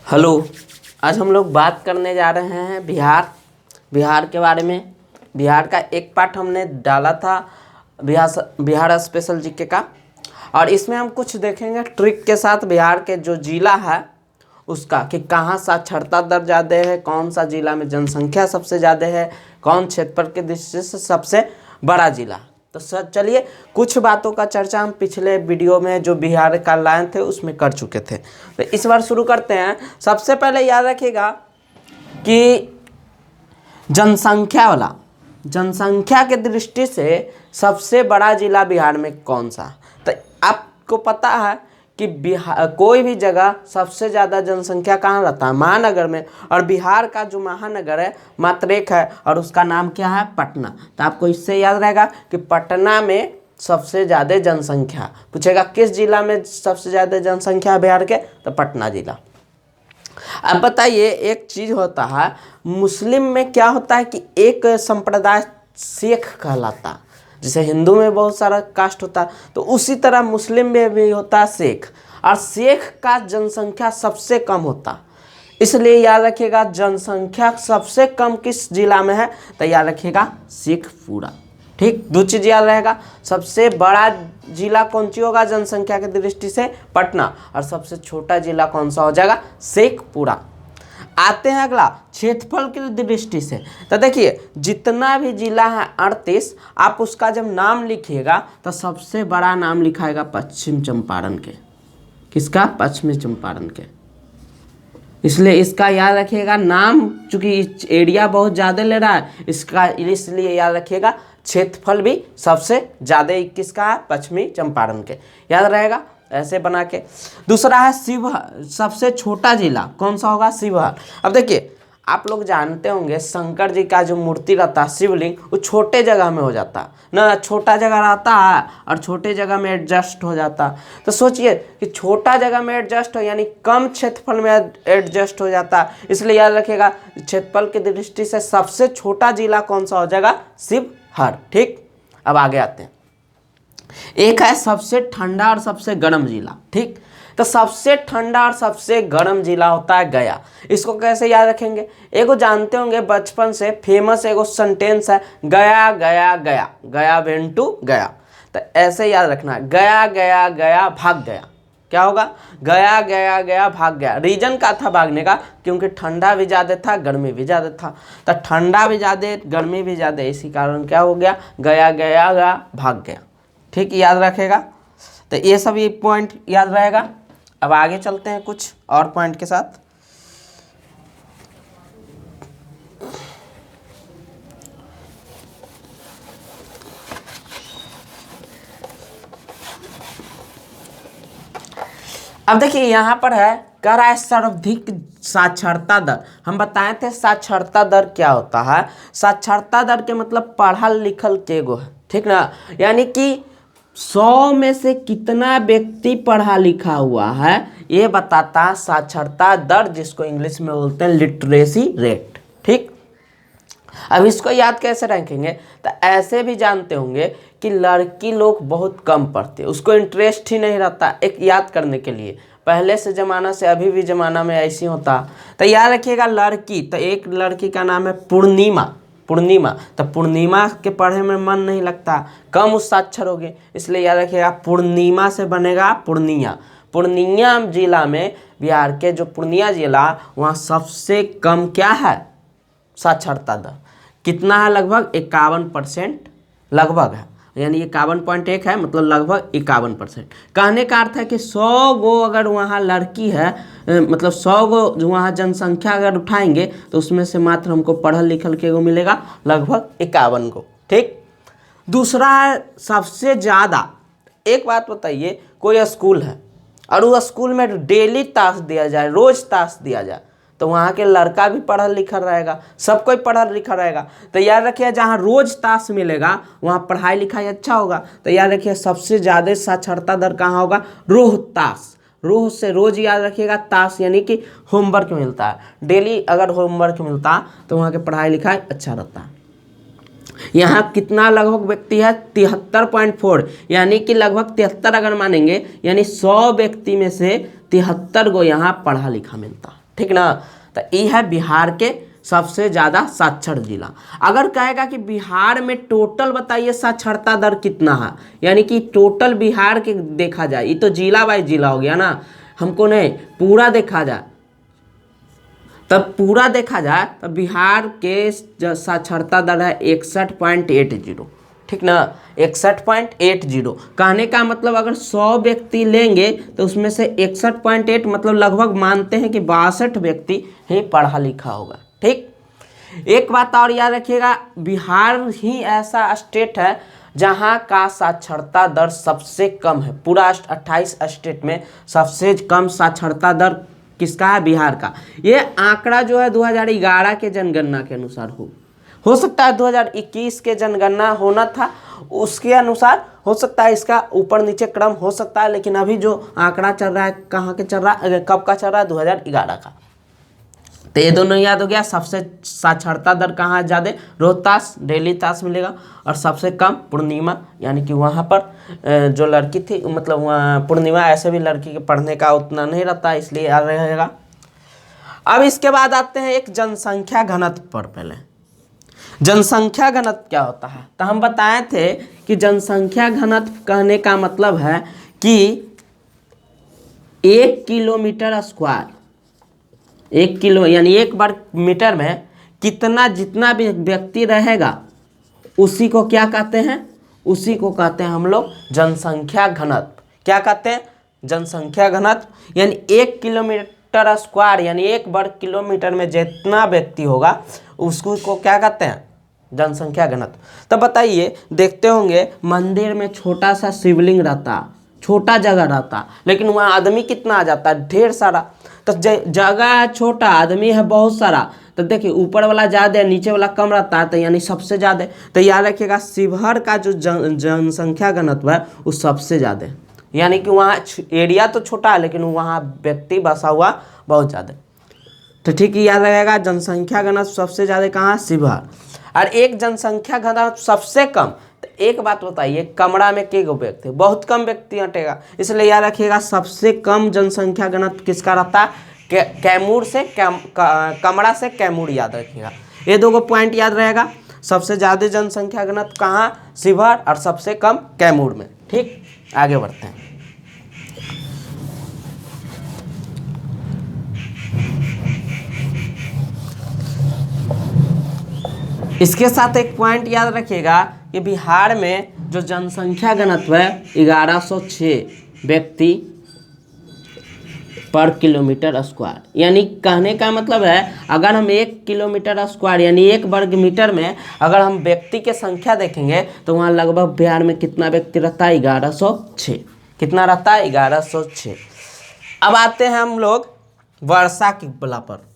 Hello. आज हम लोग बात करने जा रहे हैं बिहार के बारे में। बिहार का एक पार्ट हमने डाला था बिहार स्पेशल जीके का, और इसमें हम कुछ देखेंगे ट्रिक के साथ बिहार के जो जिला है उसका, कि कहाँ साक्षरता दर ज़्यादा है, कौन सा जिला में जनसंख्या सबसे ज़्यादा है, कौन क्षेत्रफल के दृष्टि से सबसे बड़ा जिला। तो सर चलिए, कुछ बातों का चर्चा हम पिछले वीडियो में जो बिहार का लाइन थे उसमें कर चुके थे, तो इस बार शुरू करते हैं। सबसे पहले याद रखिएगा कि जनसंख्या के दृष्टि से सबसे बड़ा जिला बिहार में कौन सा। तो आपको पता है कि बिहार कोई भी जगह सबसे ज़्यादा जनसंख्या कहाँ रहता है, महानगर में, और बिहार का जो महानगर है मात्र एक है और उसका नाम क्या है, पटना। तो आपको इससे याद रहेगा कि पटना में सबसे ज़्यादा जनसंख्या। पूछेगा किस जिला में सबसे ज़्यादा जनसंख्या है बिहार के, तो पटना जिला। अब बताइए, एक चीज़ होता है मुस्लिम में, क्या होता है कि एक संप्रदाय शेख कहलाता, जैसे हिंदू में बहुत सारा कास्ट होता है, तो उसी तरह मुस्लिम में भी होता है शेख, और शेख का जनसंख्या सबसे कम होता। इसलिए याद रखिएगा जनसंख्या सबसे कम किस जिला में है, तो याद रखिएगा शेखपुरा। ठीक, दो चीज़ याद रहेगा, सबसे बड़ा जिला कौन सी होगा जनसंख्या की दृष्टि से, पटना, और सबसे छोटा जिला कौन सा हो जाएगा, शेखपुरा। आते हैं अगला, क्षेत्रफल की दृष्टि से। तो देखिए, जितना भी जिला है 38, आप उसका जब नाम लिखिएगा तो सबसे बड़ा नाम लिखाएगा पश्चिम चंपारण के। किसका, पश्चिमी चंपारण के। इसलिए इसका याद रखिएगा नाम, चूंकि एरिया बहुत ज़्यादा ले रहा है इसका, इसलिए याद रखिएगा क्षेत्रफल भी सबसे ज़्यादा किसका है, पश्चिमी चंपारण के। याद रहेगा ऐसे बना के। दूसरा है शिवहर, सबसे छोटा जिला कौन सा होगा, शिवहर। अब देखिए, आप लोग जानते होंगे शंकर जी का जो मूर्ति रहता है शिवलिंग, वो छोटे जगह में हो जाता ना, छोटा जगह रहता है और छोटे जगह में एडजस्ट हो जाता। तो सोचिए कि छोटा जगह में एडजस्ट हो, यानी कम क्षेत्रफल में एडजस्ट हो जाता। इसलिए याद रखिएगा क्षेत्रफल की दृष्टि से सबसे छोटा जिला कौन सा हो जाएगा, शिवहर। ठीक, अब आगे आते हैं। एक है सबसे ठंडा और सबसे गर्म जिला। ठीक, तो सबसे ठंडा और सबसे गर्म जिला होता है गया। इसको कैसे याद रखेंगे, एगो जानते होंगे बचपन से फेमस एगो सेंटेंस है, गया गया गया, गया वेंटू गया। तो ऐसे याद रखना है, गया गया गया भाग गया। क्या होगा, गया गया गया भाग गया। रीजन का था भागने का, क्योंकि ठंडा भी ज़्यादा था गर्मी भी ज़्यादा था। तो ठंडा भी ज़्यादा गर्मी भी ज़्यादा, इसी कारण क्या हो गया, गया गया गया भाग गया। ठीक, याद रखेगा। तो ये सब ये पॉइंट याद रहेगा। अब आगे चलते हैं कुछ और पॉइंट के साथ। अब देखिए यहाँ पर है, कह रहा है सर्वाधिक साक्षरता दर। हम बताए थे साक्षरता दर क्या होता है। साक्षरता दर के मतलब पढ़ा लिखल के गो है, ठीक ना, यानी कि 100 में से कितना व्यक्ति पढ़ा लिखा हुआ है, ये बताता है साक्षरता दर, जिसको इंग्लिश में बोलते हैं लिटरेसी रेट। ठीक, अब इसको याद कैसे रखेंगे, तो ऐसे भी जानते होंगे कि लड़की लोग बहुत कम पढ़ते, उसको इंटरेस्ट ही नहीं रहता एक याद करने के लिए। पहले से ज़माना से अभी भी ज़माना में ऐसी होता। तो याद रखिएगा लड़की, तो एक लड़की का नाम है पूर्णिमा। तो पूर्णिमा के पढ़े में मन नहीं लगता, कम उस साक्षर होगी, इसलिए याद रखिएगा पूर्णिमा से बनेगा पूर्णिया जिला में, बिहार के जो पूर्णिया जिला, वहाँ सबसे कम क्या है, साक्षरता दर कितना है, लगभग 51% लगभग है, यानी 51.1 है, मतलब लगभग 51%। कहने का अर्थ है कि 100 गो अगर वहाँ लड़की है, मतलब 100 गो जो वहाँ जनसंख्या अगर उठाएंगे तो उसमें से मात्र हमको पढ़ल लिखल के गो मिलेगा लगभग 51 गो। ठीक, दूसरा है सबसे ज़्यादा। एक बात बताइए, कोई स्कूल है और उस स्कूल में डेली ताश दिया जाए, रोज़ ताश दिया जाए, तो वहाँ के लड़का भी पढ़ा लिखा रहेगा, सब कोई पढ़ा लिखा रहेगा। तो याद रखिए जहाँ रोज ताश मिलेगा वहाँ पढ़ाई लिखाई अच्छा होगा। तो याद रखिए सबसे ज़्यादा साक्षरता दर कहाँ होगा, रोहतास। रोह से रोज याद रखिएगा, ताश यानी कि होमवर्क मिलता है, डेली अगर होमवर्क मिलता तो वहाँ के पढ़ाई लिखाई अच्छा रहता है। यहाँ कितना लगभग व्यक्ति है, 73.4, यानी कि लगभग 73 अगर मानेंगे, यानी 100 व्यक्ति में से 73 गो यहाँ पढ़ा लिखा मिलता। ठीक ना। तो ये है बिहार के सबसे ज़्यादा साक्षर जिला। अगर कहेगा कि बिहार में टोटल बताइए साक्षरता दर कितना है, यानी कि टोटल बिहार के देखा जाए, ये तो जिला बाई जिला हो गया ना, हमको नहीं पूरा देखा जाए, तब पूरा देखा जाए तो बिहार के साक्षरता दर है 61.80, ठीक ना, 61.80। कहने का मतलब अगर 100 व्यक्ति लेंगे तो उसमें से 61.8 मतलब लगभग मानते हैं कि 62 व्यक्ति ही पढ़ा लिखा होगा। ठीक, एक बात और याद रखिएगा, बिहार ही ऐसा स्टेट है जहां का साक्षरता दर सबसे कम है। पूरा 28 स्टेट में सबसे कम साक्षरता दर किसका है? बिहार का। ये आंकड़ा जो है 2011 के जनगणना के अनुसार हो सकता है 2021 के जनगणना होना था उसके अनुसार हो सकता है, इसका ऊपर नीचे क्रम हो सकता है, लेकिन अभी जो आंकड़ा चल रहा है कहाँ के चल रहा है, कब का चल रहा है? 2011 का। तो ये दोनों याद हो गया। सबसे साक्षरता दर कहाँ है ज़्यादा? रोहतास, दिल्ली तास मिलेगा। और सबसे कम पूर्णिमा, यानी कि वहाँ पर जो लड़की थी, मतलब वहाँ पूर्णिमा, ऐसे भी लड़की के पढ़ने का उतना नहीं रहता, इसलिए याद रहेगा। अब इसके बाद आते हैं एक जनसंख्या घनत्व पर। पहले जनसंख्या घनत्व क्या होता है? तो हम बताए थे कि जनसंख्या घनत्व कहने का मतलब है कि 1 किलोमीटर स्क्वायर, 1 किलो यानी 1 वर्ग मीटर में कितना, जितना भी व्यक्ति रहेगा उसी को क्या कहते हैं? उसी को कहते हैं हम लोग जनसंख्या घनत्व। क्या कहते हैं? जनसंख्या घनत्व। यानी 1 किलोमीटर स्क्वायर यानी 1 वर्ग किलोमीटर में जितना व्यक्ति होगा उसको क्या कहते हैं? जनसंख्या घनत्व। तब बताइए, देखते होंगे मंदिर में छोटा सा शिवलिंग रहता, छोटा जगह रहता, लेकिन वहाँ आदमी कितना आ जाता है? ढेर सारा। तो जगह है छोटा, आदमी है बहुत सारा, तो देखिए ऊपर वाला ज़्यादा नीचे वाला कम रहता है, तो यानी सबसे ज़्यादा। तो याद रखिएगा शिवहर का जो जनसंख्या घनत्व है वो सबसे ज़्यादा है, यानी कि वहाँ एरिया तो छोटा है लेकिन वहाँ व्यक्ति बसा हुआ बहुत ज़्यादा। तो ठीक है, याद रहेगा जनसंख्या घनत्व सबसे ज़्यादा कहाँ? शिवहर। और एक जनसंख्या घनत्व सबसे कम, तो एक बात बताइए, कमरा में के गो व्यक्ति? बहुत कम व्यक्ति हटेगा, इसलिए याद रखिएगा सबसे कम जनसंख्या घनत्व किसका रहता है? कैमूर से कमरा से कैमूर, याद रखिएगा। ये दो पॉइंट याद रहेगा। सबसे ज़्यादा जनसंख्या घनत्व कहाँ? शिवहर। और सबसे कम कैमूर में। ठीक, आगे बढ़ते हैं। इसके साथ एक पॉइंट याद रखिएगा कि बिहार में जो जनसंख्या घनत्व है 1106 व्यक्ति पर किलोमीटर स्क्वायर। यानी कहने का मतलब है अगर हम 1 किलोमीटर स्क्वायर यानी 1 वर्ग मीटर में अगर हम व्यक्ति की संख्या देखेंगे तो वहाँ लगभग बिहार में कितना व्यक्ति रहता है? 1106। कितना रहता है? 1106। अब आते हैं हम लोग वर्षा की बला पर।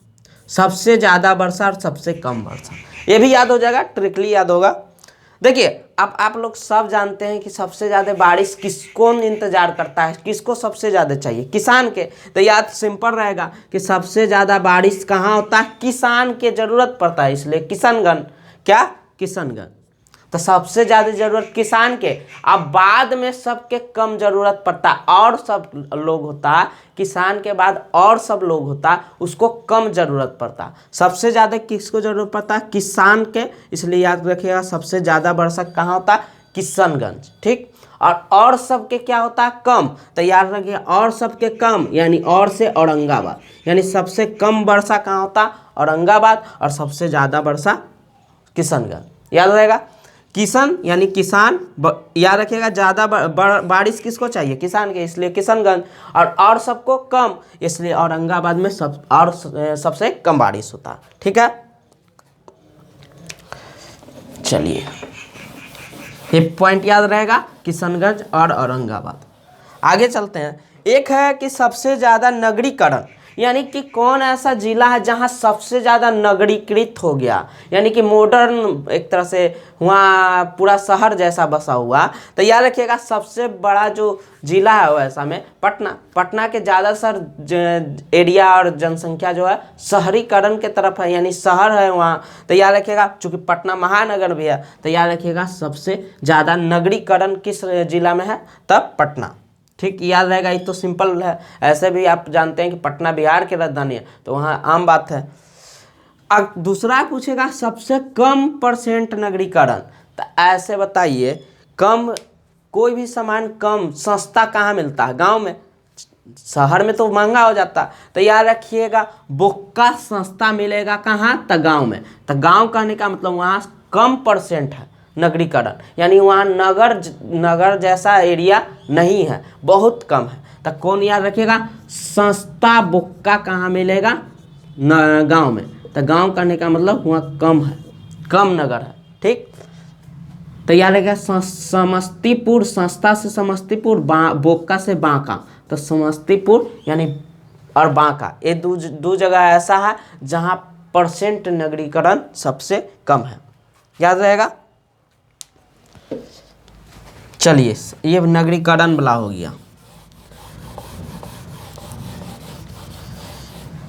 सबसे ज़्यादा वर्षा और सबसे कम वर्षा, ये भी याद हो जाएगा, ट्रिकली याद होगा। देखिए, अब आप लोग सब जानते हैं कि सबसे ज़्यादा बारिश किसको इंतजार करता है, किसको सबसे ज़्यादा चाहिए? किसान के। तो याद सिंपल रहेगा कि सबसे ज़्यादा बारिश कहाँ होता है? किसान के ज़रूरत पड़ता है, इसलिए किशनगंज। क्या? किशनगंज। तो सबसे ज़्यादा ज़रूरत किसान के, अब बाद में सबके कम ज़रूरत पड़ता है, और सब लोग होता है किसान के बाद और सब लोग होता है उसको कम ज़रूरत पड़ता है। सबसे ज़्यादा किसको ज़रूरत पड़ता है? किसान के, इसलिए याद रखिएगा सबसे ज़्यादा वर्षा कहाँ होता है? किशनगंज। ठीक, और सबके क्या होता है? कम। तो याद रखिए और सबके कम यानी और से औरंगाबाद, यानी सबसे कम वर्षा कहाँ होता है? औरंगाबाद। और सबसे ज़्यादा वर्षा किशनगंज। याद रहेगा, किशन यानी किसान, याद रखिएगा ज़्यादा बारिश किसको चाहिए? किसान के, इसलिए किशनगंज। और सबको कम, इसलिए औरंगाबाद में सबसे कम बारिश होता है। ठीक है, चलिए ये पॉइंट याद रहेगा, किशनगंज और औरंगाबाद। आगे चलते हैं। एक है कि सबसे ज़्यादा नगरीकरण, यानी कि कौन ऐसा जिला है जहां सबसे ज़्यादा नगरीकृत हो गया, यानी कि मॉडर्न एक तरह से वहाँ पूरा शहर जैसा बसा हुआ। तो याद रखिएगा सबसे बड़ा जो जिला है वैसा में पटना के ज़्यादातर एरिया और जनसंख्या जो है शहरीकरण के तरफ है, यानी शहर है वहाँ। तो याद रखिएगा चूँकि पटना महानगर भी है, तो याद रखिएगा सबसे ज़्यादा नगरीकरण किस जिला में है? तब पटना। ठीक, याद रहेगा, ये तो सिंपल है। ऐसे भी आप जानते हैं कि पटना बिहार की राजधानी है, तो वहाँ आम बात है। अब दूसरा पूछेगा सबसे कम परसेंट नगरीकरण। तो ऐसे बताइए, कम, कोई भी सामान कम सस्ता कहाँ मिलता है? गांव में। शहर में तो महंगा हो जाता है। तो याद रखिएगा, बोक्का सस्ता मिलेगा कहाँ? तो गांव में। तो गांव कहने का मतलब वहाँ कम परसेंट है नगरीकरण, यानी वहाँ नगर जैसा एरिया नहीं है, बहुत कम है। तो कौन याद रखिएगा? सस्ता बोक्का कहाँ मिलेगा? गांव में। तो गांव कहने का मतलब वहाँ कम है, कम नगर है। ठीक, तो याद रखिएगा समस्तीपुर, सस्ता से समस्तीपुर, बोक्का से बांका। तो समस्तीपुर यानी और बांका, ये दो जगह ऐसा है जहाँ परसेंट नगरीकरण सबसे कम है। याद रहेगा। चलिए, ये नगरीकरण वाला हो गया।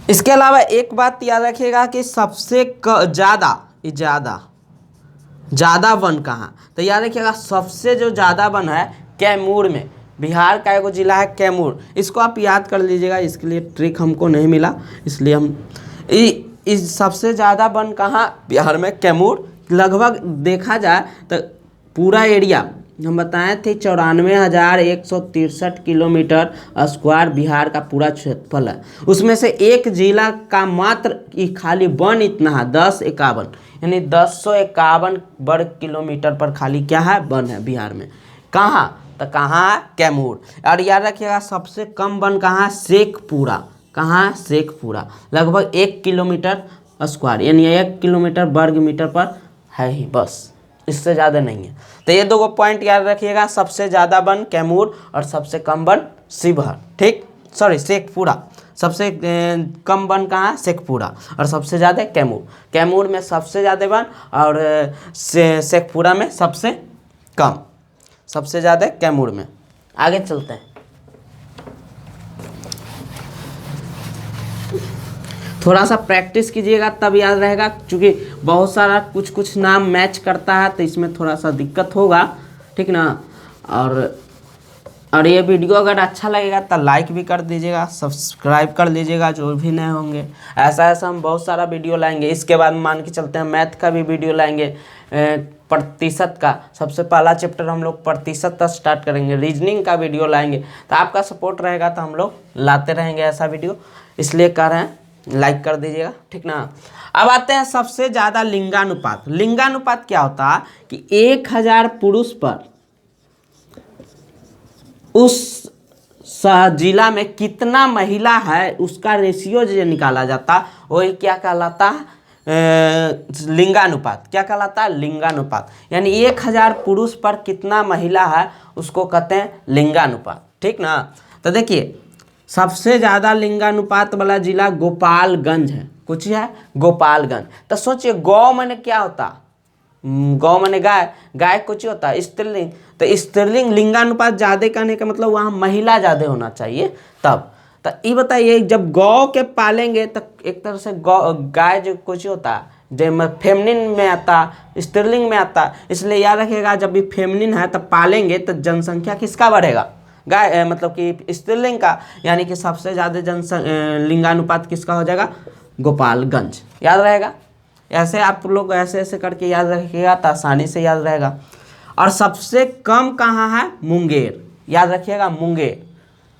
इसके अलावा एक बात याद रखिएगा कि सबसे ज़्यादा वन कहाँ? तो याद रखिएगा, सबसे जो ज़्यादा वन है कैमूर में। बिहार का एक जिला है कैमूर, इसको आप याद कर लीजिएगा। इसके लिए ट्रिक हमको नहीं मिला, इसलिए हम इस सबसे ज़्यादा वन कहाँ? बिहार में कैमूर। लगभग देखा जाए तो पूरा एरिया हम बताए थे 94,163 किलोमीटर स्क्वायर बिहार का पूरा क्षेत्रफल है। उसमें से एक जिला का मात्र खाली वन इतना है 1051, यानी 1051 वर्ग किलोमीटर पर खाली क्या है? वन है बिहार में। कहाँ? तो कहाँ है? कैमूर। और याद रखिएगा, सबसे कम वन कहाँ है? शेखपुरा। कहाँ? शेखपुरा। लगभग 1 किलोमीटर स्क्वायर, यानी 1 किलोमीटर वर्ग मीटर पर है ही, बस, इससे ज़्यादा नहीं है। तो ये दो पॉइंट याद रखिएगा, सबसे ज़्यादा वन कैमूर और सबसे कम वन शिवहर। ठीक, सॉरी, शेखपुरा। सबसे कम वन कहाँ? शेखपुरा, और सबसे ज़्यादा कैमूर। कैमूर में सबसे ज़्यादा वन और शेखपुरा में सबसे कम। सबसे ज़्यादा कैमूर में। आगे चलते हैं। थोड़ा सा प्रैक्टिस कीजिएगा तब याद रहेगा, क्योंकि बहुत सारा कुछ नाम मैच करता है, तो इसमें थोड़ा सा दिक्कत होगा। ठीक ना। और ये वीडियो अगर अच्छा लगेगा तो लाइक भी कर दीजिएगा, सब्सक्राइब कर लीजिएगा जो भी नए होंगे। ऐसा हम बहुत सारा वीडियो लाएंगे। इसके बाद मान के चलते हैं मैथ का भी वीडियो लाएंगे, प्रतिशत का। सबसे पहला चैप्टर हम लोग प्रतिशत तक स्टार्ट करेंगे। रीजनिंग का वीडियो लाएंगे। तो आपका सपोर्ट रहेगा तो हम लोग लाते रहेंगे ऐसा वीडियो, इसलिए कह रहे हैं लाइक कर दीजिएगा। ठीक ना। अब आते हैं सबसे ज़्यादा लिंगानुपात। लिंगानुपात क्या होता है कि 1000 पुरुष पर उस जिला में कितना महिला है, उसका रेशियो जो निकाला जाता है वो क्या कहलाता है? लिंगानुपात। क्या कहलाता है? लिंगानुपात। यानी 1000 पुरुष पर कितना महिला है उसको कहते हैं लिंगानुपात। ठीक ना। तो देखिए, सबसे ज़्यादा लिंगानुपात वाला जिला गोपालगंज है। कुछ है गोपालगंज। तो सोचिए, गौ मैंने क्या होता? गौ मैंने गाय, गाय कुछ होता है स्त्रीलिंग। तो स्त्रीलिंग लिंगानुपात ज़्यादा करने का मतलब वहाँ महिला ज़्यादा होना चाहिए तब। तो ये बताइए, जब गौ के पालेंगे तो एक तरह से गाय जो कुछ होता है जो फेमनिन में आता, स्त्रीलिंग में आता, इसलिए याद रखिएगा जब भी फेमनिन है तब पालेंगे तो जनसंख्या किसका बढ़ेगा? गाय, मतलब कि स्त्रीलिंग का। यानी कि सबसे ज़्यादा लिंगानुपात किसका हो जाएगा? गोपालगंज। याद रहेगा। ऐसे आप लोग ऐसे करके याद रखिएगा तो आसानी से याद रहेगा। और सबसे कम कहाँ है? मुंगेर। याद रखिएगा, मुंगेर।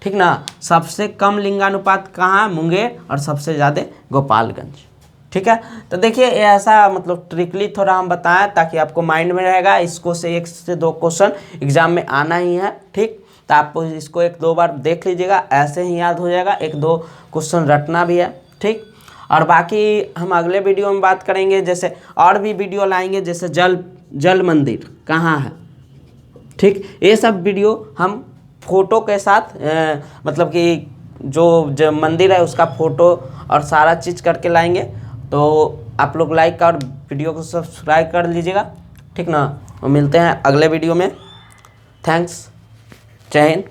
ठीक ना। सबसे कम लिंगानुपात कहाँ है? मुंगेर। और सबसे ज़्यादा गोपालगंज। ठीक है। तो देखिए, ऐसा मतलब ट्रिकली थोड़ा हम बताएं ताकि आपको माइंड में रहेगा। इसको से 1 से 2 क्वेश्चन एग्जाम में आना ही है। ठीक, तो आप इसको 1-2 बार देख लीजिएगा, ऐसे ही याद हो जाएगा। 1-2 क्वेश्चन रटना भी है। ठीक, और बाकी हम अगले वीडियो में बात करेंगे, जैसे और भी वीडियो लाएंगे, जैसे जल मंदिर कहाँ है। ठीक, ये सब वीडियो हम फोटो के साथ मतलब कि जो मंदिर है उसका फोटो और सारा चीज़ करके लाएंगे। तो आप लोग लाइक और वीडियो को सब्सक्राइब कर लीजिएगा। ठीक ना। और मिलते हैं अगले वीडियो में। थैंक्स। जय हिंद।